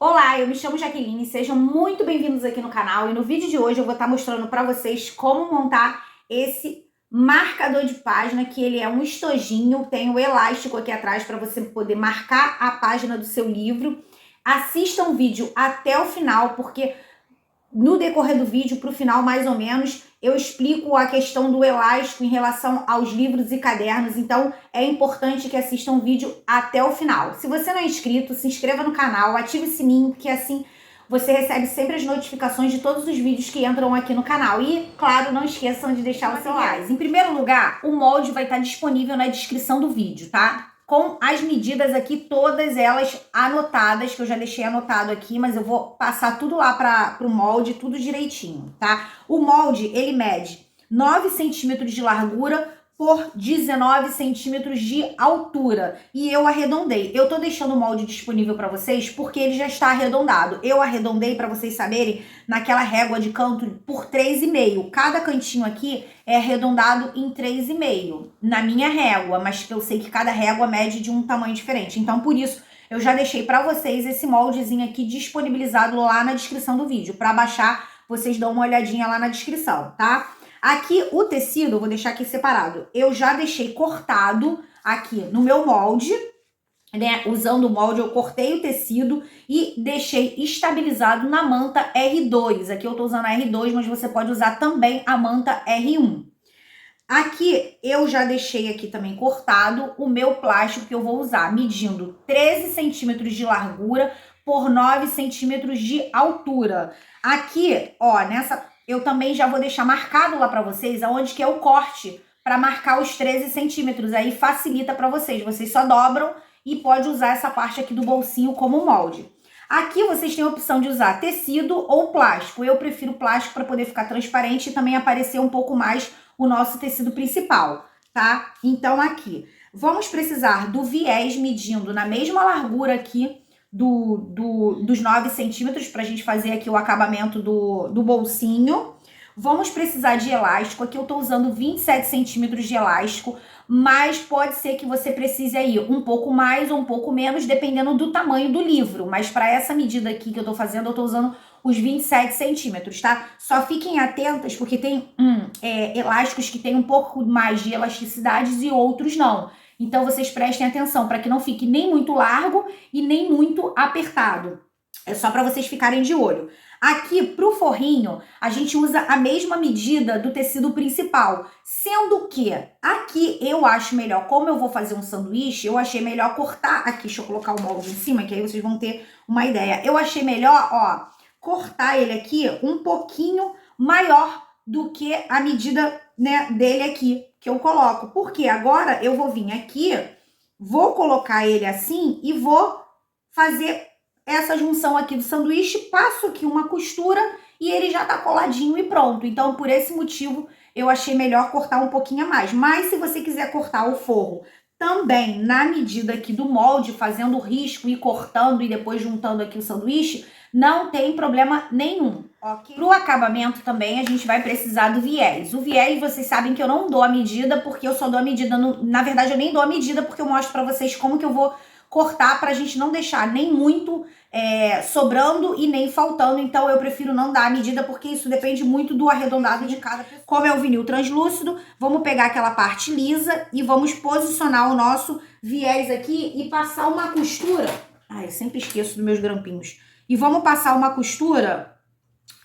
Olá, eu me chamo Jaqueline, sejam muito bem-vindos aqui no canal e no vídeo de hoje eu vou estar mostrando para vocês como montar esse marcador de página, que ele é um estojinho, tem o elástico aqui atrás para você poder marcar a página do seu livro. Assistam o vídeo até o final, porque no decorrer do vídeo, para o final mais ou menos, eu explico a questão do elástico em relação aos livros e cadernos, então é importante que assistam o vídeo até o final. Se você não é inscrito, se inscreva no canal, ative o sininho, que assim você recebe sempre as notificações de todos os vídeos que entram aqui no canal. E, claro, não esqueçam de deixar o seu like. Em primeiro lugar, o molde vai estar disponível na descrição do vídeo, tá? Com as medidas aqui, todas elas anotadas, que eu já deixei anotado aqui, mas eu vou passar tudo lá para o molde, tudo direitinho, tá? O molde, ele mede 9 centímetros de largura por 19 centímetros de altura. E eu arredondei. Eu tô deixando o molde disponível para vocês porque ele já está arredondado. Eu arredondei, para vocês saberem, naquela régua de canto por 3,5. Cada cantinho aqui é arredondado em 3,5 na minha régua, mas eu sei que cada régua mede de um tamanho diferente. Então, por isso, eu já deixei para vocês esse moldezinho aqui disponibilizado lá na descrição do vídeo. Para baixar, vocês dão uma olhadinha lá na descrição, tá? Aqui o tecido, eu vou deixar aqui separado. Eu já deixei cortado aqui no meu molde, né? Usando o molde, eu cortei o tecido e deixei estabilizado na manta R2. Aqui eu tô usando a R2, mas você pode usar também a manta R1. Aqui eu já deixei aqui também cortado o meu plástico que eu vou usar, medindo 13 centímetros de largura por 9 centímetros de altura. Aqui, ó, nessa... eu também já vou deixar marcado lá para vocês aonde que é o corte para marcar os 13 centímetros. Aí facilita para vocês. Vocês só dobram e pode usar essa parte aqui do bolsinho como molde. Aqui vocês têm a opção de usar tecido ou plástico. Eu prefiro plástico para poder ficar transparente e também aparecer um pouco mais o nosso tecido principal, tá? Então aqui, vamos precisar do viés medindo na mesma largura aqui dos 9 centímetros para a gente fazer aqui o acabamento do bolsinho. Vamos precisar de elástico. Aqui eu tô usando 27 centímetros de elástico, mas pode ser que você precise aí um pouco mais ou um pouco menos, dependendo do tamanho do livro. Mas para essa medida aqui que eu tô fazendo, eu tô usando os 27 centímetros, tá? Só fiquem atentas, porque tem elásticos que tem um pouco mais de elasticidades e outros não. Então, vocês prestem atenção para que não fique nem muito largo e nem muito apertado. É só para vocês ficarem de olho. Aqui, pro forrinho, a gente usa a mesma medida do tecido principal. Sendo que aqui eu acho melhor, como eu vou fazer um sanduíche, eu achei melhor cortar aqui. Deixa eu colocar o molde em cima, que aí vocês vão ter uma ideia. Eu achei melhor, ó, cortar ele aqui um pouquinho maior do que a medida, né, dele aqui, que eu coloco. Porque agora eu vou vir aqui, vou colocar ele assim e vou fazer essa junção aqui do sanduíche, passo aqui uma costura e ele já tá coladinho e pronto. Então, por esse motivo, eu achei melhor cortar um pouquinho a mais. Mas se você quiser cortar o forro também na medida aqui do molde, fazendo o risco e cortando e depois juntando aqui o sanduíche, não tem problema nenhum. Okay. Para o acabamento também a gente vai precisar do viés. O viés, vocês sabem que eu não dou a medida, porque eu só dou a medida, na verdade eu nem dou a medida porque eu mostro para vocês como que eu vou cortar pra gente não deixar nem muito sobrando e nem faltando. Então eu prefiro não dar a medida porque isso depende muito do arredondado de cada pessoa. Como é o vinil translúcido, vamos pegar aquela parte lisa e vamos posicionar o nosso viés aqui e passar uma costura. Ai, eu sempre esqueço dos meus grampinhos. E vamos passar uma costura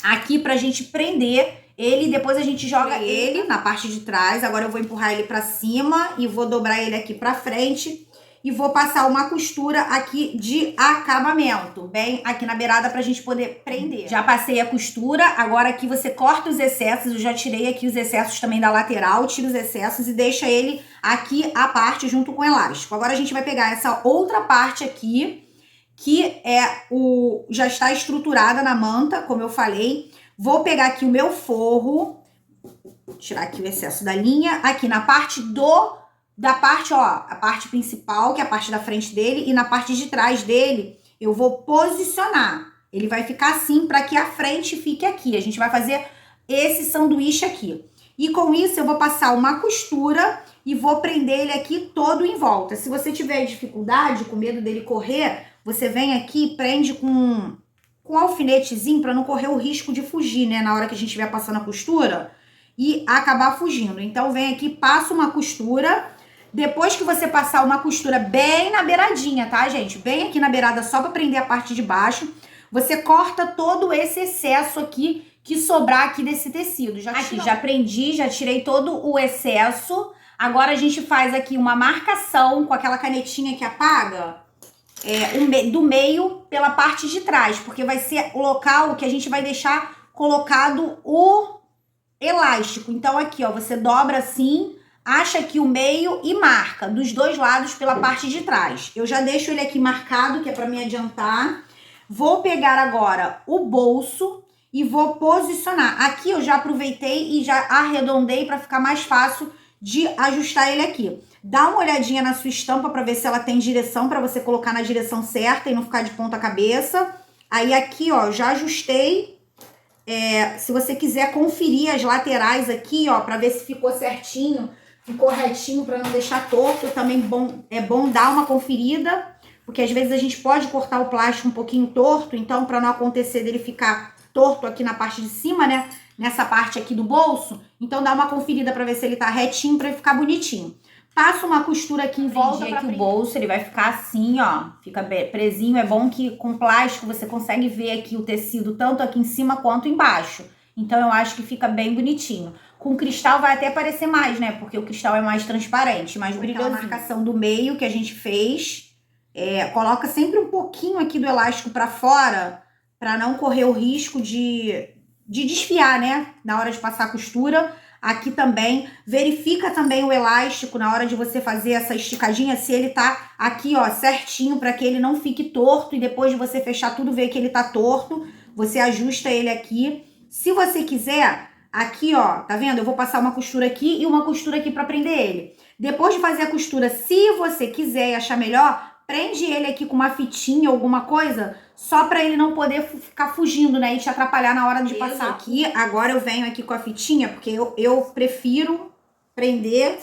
aqui pra gente prender ele, depois a gente joga ele na parte de trás. Agora eu vou empurrar ele pra cima e vou dobrar ele aqui pra frente e vou passar uma costura aqui de acabamento, bem aqui na beirada pra gente poder prender. Já passei a costura, agora aqui você corta os excessos, eu já tirei aqui os excessos também da lateral, tira os excessos e deixa ele aqui à parte junto com o elástico. Agora a gente vai pegar essa outra parte aqui, que já está estruturada na manta, como eu falei. Vou pegar aqui o meu forro, tirar aqui o excesso da linha, aqui na parte da parte, ó, a parte principal, que é a parte da frente dele, e na parte de trás dele, eu vou posicionar. Ele vai ficar assim para que a frente fique aqui. A gente vai fazer esse sanduíche aqui. E com isso eu vou passar uma costura e vou prender ele aqui todo em volta. Se você tiver dificuldade, com medo dele correr, você vem aqui e prende com um alfinetezinho para não correr o risco de fugir, né? Na hora que a gente estiver passando a costura e acabar fugindo. Então vem aqui, passa uma costura. Depois que você passar uma costura bem na beiradinha, tá, gente? Bem aqui na beirada só para prender a parte de baixo. Você corta todo esse excesso aqui que sobrar aqui desse tecido. Já prendi, já tirei todo o excesso. Agora a gente faz aqui uma marcação com aquela canetinha que apaga do meio pela parte de trás, porque vai ser o local que a gente vai deixar colocado o elástico. Então aqui, ó, você dobra assim, acha aqui o meio e marca dos dois lados pela parte de trás. Eu já deixo ele aqui marcado, que é para me adiantar. Vou pegar agora o bolso e vou posicionar. Aqui eu já aproveitei e já arredondei para ficar mais fácil de ajustar ele aqui. Dá uma olhadinha na sua estampa para ver se ela tem direção, para você colocar na direção certa e não ficar de ponta cabeça. Aí aqui, ó, já ajustei. Se você quiser conferir as laterais aqui, ó, para ver se ficou certinho, ficou retinho, para não deixar torto, também é bom dar uma conferida, porque às vezes a gente pode cortar o plástico um pouquinho torto, então para não acontecer dele ficar torto aqui na parte de cima, né, nessa parte aqui do bolso, então dá uma conferida para ver se ele tá retinho, para ficar bonitinho. Passa uma costura aqui em volta para o bolso, ele vai ficar assim, ó, fica presinho. É bom que com plástico você consegue ver aqui o tecido tanto aqui em cima quanto embaixo. Então eu acho que fica bem bonitinho. Com cristal vai até parecer mais, né? Porque o cristal é mais transparente, mais brilhoso. A marcação do meio que a gente fez, coloca sempre um pouquinho aqui do elástico para fora, para não correr o risco de desfiar, né? Na hora de passar a costura. Aqui também, verifica também o elástico na hora de você fazer essa esticadinha, se ele tá aqui, ó, certinho, para que ele não fique torto e depois de você fechar tudo, ver que ele tá torto, você ajusta ele aqui. Se você quiser, aqui, ó, tá vendo? Eu vou passar uma costura aqui e uma costura aqui para prender ele. Depois de fazer a costura, se você quiser e achar melhor, prende ele aqui com uma fitinha, alguma coisa, só para ele não poder ficar fugindo, né? E te atrapalhar na hora de passar aqui. Agora eu venho aqui com a fitinha, porque eu prefiro prender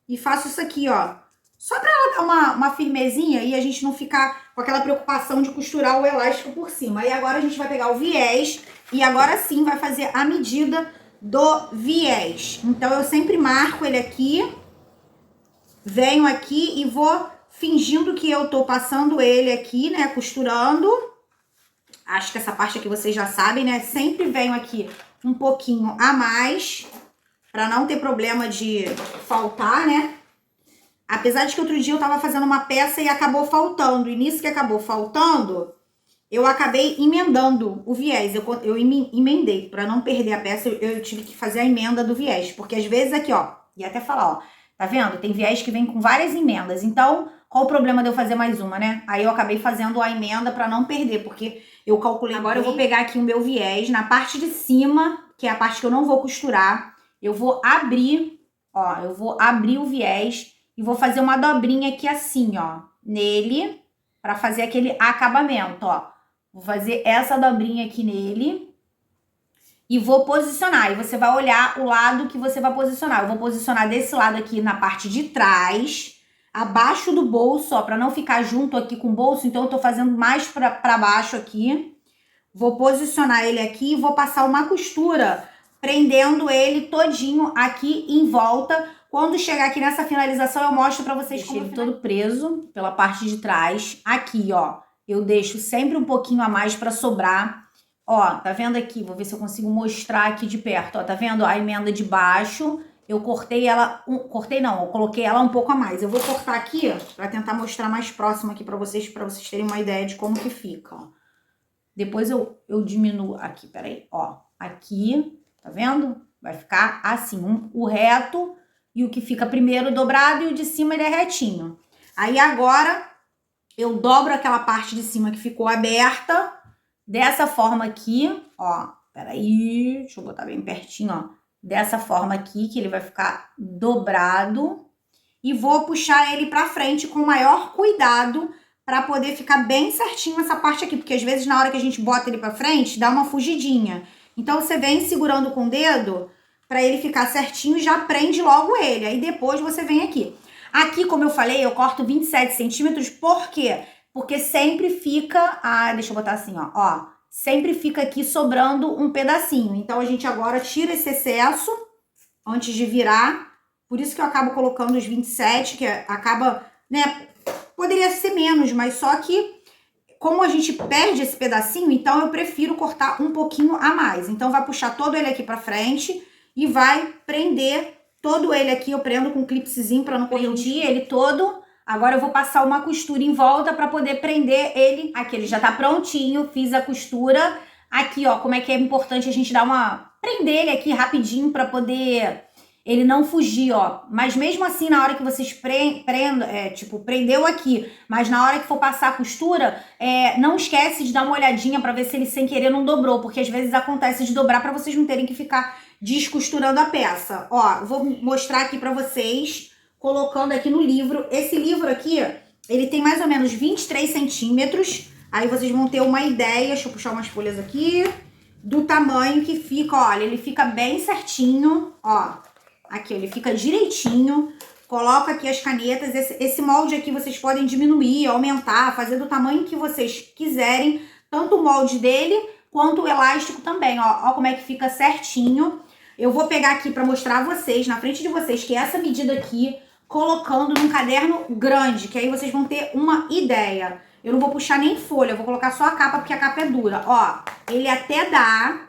e faço isso aqui, ó. Só para ela dar uma firmezinha e a gente não ficar com aquela preocupação de costurar o elástico por cima. Aí agora a gente vai pegar o viés e agora sim vai fazer a medida do viés. Então eu sempre marco ele aqui, venho aqui e vou fingindo que eu tô passando ele aqui, né, costurando. Acho que essa parte aqui vocês já sabem, né? Sempre venho aqui um pouquinho a mais, pra não ter problema de faltar, né? Apesar de que outro dia eu tava fazendo uma peça e acabou faltando. E nisso que acabou faltando, eu acabei emendando o viés. Eu emendei, pra não perder a peça, eu tive que fazer a emenda do viés. Porque às vezes aqui, ó, ia até falar, ó, tá vendo? Tem viés que vem com várias emendas. Então, qual o problema de eu fazer mais uma, né? Aí eu acabei fazendo a emenda pra não perder, porque eu calculei. Agora eu vou pegar aqui o meu viés, na parte de cima, que é a parte que eu não vou costurar, eu vou abrir, ó, eu vou abrir o viés e vou fazer uma dobrinha aqui assim, ó, nele, pra fazer aquele acabamento, ó. Vou fazer essa dobrinha aqui nele e vou posicionar. E você vai olhar o lado que você vai posicionar. Eu vou posicionar desse lado aqui na parte de trás, abaixo do bolso, ó, para não ficar junto aqui com o bolso, então eu tô fazendo mais para baixo aqui. Vou posicionar ele aqui e vou passar uma costura, prendendo ele todinho aqui em volta. Quando chegar aqui nessa finalização, eu mostro para vocês como ele todo preso pela parte de trás. Aqui, ó, eu deixo sempre um pouquinho a mais para sobrar. Ó, tá vendo aqui? Vou ver se eu consigo mostrar aqui de perto, ó, tá vendo a emenda de baixo? Eu cortei ela, eu coloquei ela um pouco a mais. Eu vou cortar aqui, ó, pra tentar mostrar mais próximo aqui pra vocês terem uma ideia de como que fica, ó. Depois eu diminuo aqui, peraí, ó. Aqui, tá vendo? Vai ficar assim, o reto e o que fica primeiro dobrado e o de cima ele é retinho. Aí agora, eu dobro aquela parte de cima que ficou aberta, dessa forma aqui, ó. Peraí, deixa eu botar bem pertinho, ó. Dessa forma aqui, que ele vai ficar dobrado. E vou puxar ele pra frente com o maior cuidado pra poder ficar bem certinho essa parte aqui. Porque às vezes na hora que a gente bota ele pra frente, dá uma fugidinha. Então você vem segurando com o dedo para ele ficar certinho e já prende logo ele. Aí depois você vem aqui. Aqui, como eu falei, eu corto 27 centímetros, por quê? Porque sempre fica, deixa eu botar assim, ó, sempre fica aqui sobrando um pedacinho. Então, a gente agora tira esse excesso antes de virar. Por isso que eu acabo colocando os 27, que acaba, né, poderia ser menos, mas só que como a gente perde esse pedacinho, então eu prefiro cortar um pouquinho a mais. Então, vai puxar todo ele aqui pra frente e vai prender todo ele aqui. Eu prendo com um clipsezinho pra não correntir ele todo. Agora eu vou passar uma costura em volta pra poder prender ele. Aqui, ele já tá prontinho, fiz a costura. Aqui, ó, como é que é importante a gente dar uma... prender ele aqui rapidinho pra poder... ele não fugir, ó. Mas mesmo assim, na hora que vocês prendeu aqui, mas na hora que for passar a costura, não esquece de dar uma olhadinha pra ver se ele sem querer não dobrou, porque às vezes acontece de dobrar pra vocês não terem que ficar descosturando a peça. Ó, vou mostrar aqui pra vocês, colocando aqui no livro. Esse livro aqui, ele tem mais ou menos 23 centímetros. Aí vocês vão ter uma ideia, deixa eu puxar umas folhas aqui, do tamanho que fica, olha, ele fica bem certinho, ó. Aqui, ele fica direitinho. Coloca aqui as canetas. Esse molde aqui vocês podem diminuir, aumentar, fazer do tamanho que vocês quiserem. Tanto o molde dele, quanto o elástico também, ó. Ó como é que fica certinho. Eu vou pegar aqui pra mostrar a vocês, na frente de vocês, que é essa medida aqui, colocando num caderno grande, que aí vocês vão ter uma ideia. Eu não vou puxar nem folha, eu vou colocar só a capa, porque a capa é dura. Ó, ele até dá,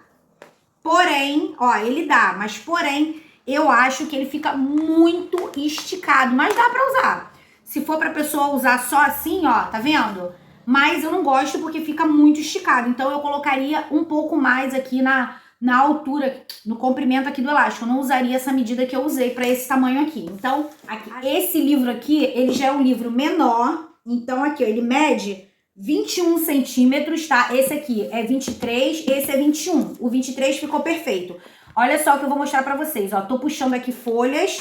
porém, ó, ele dá, mas porém... eu acho que ele fica muito esticado, mas dá pra usar. Se for pra pessoa usar só assim, ó, tá vendo? Mas eu não gosto porque fica muito esticado. Então, eu colocaria um pouco mais aqui na altura, no comprimento aqui do elástico. Eu não usaria essa medida que eu usei pra esse tamanho aqui. Então, aqui, esse livro aqui, ele já é um livro menor. Então, aqui, ó, ele mede 21 centímetros, tá? Esse aqui é 23, esse é 21. O 23 ficou perfeito. Olha só o que eu vou mostrar pra vocês, ó. Tô puxando aqui folhas,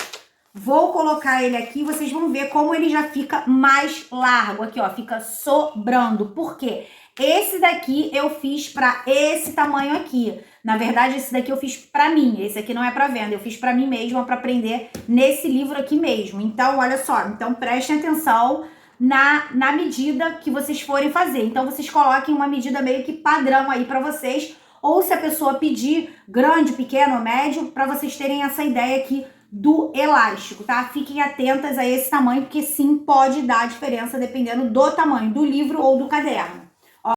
vou colocar ele aqui, vocês vão ver como ele já fica mais largo. Aqui, ó, fica sobrando. Por quê? Esse daqui eu fiz pra esse tamanho aqui. Na verdade, esse daqui eu fiz pra mim. Esse aqui não é pra venda, eu fiz pra mim mesma, pra prender nesse livro aqui mesmo. Então, olha só, então prestem atenção na medida que vocês forem fazer. Então, vocês coloquem uma medida meio que padrão aí pra vocês, ou se a pessoa pedir grande, pequeno ou médio, para vocês terem essa ideia aqui do elástico, tá? Fiquem atentas a esse tamanho, porque sim, pode dar diferença dependendo do tamanho do livro ou do caderno.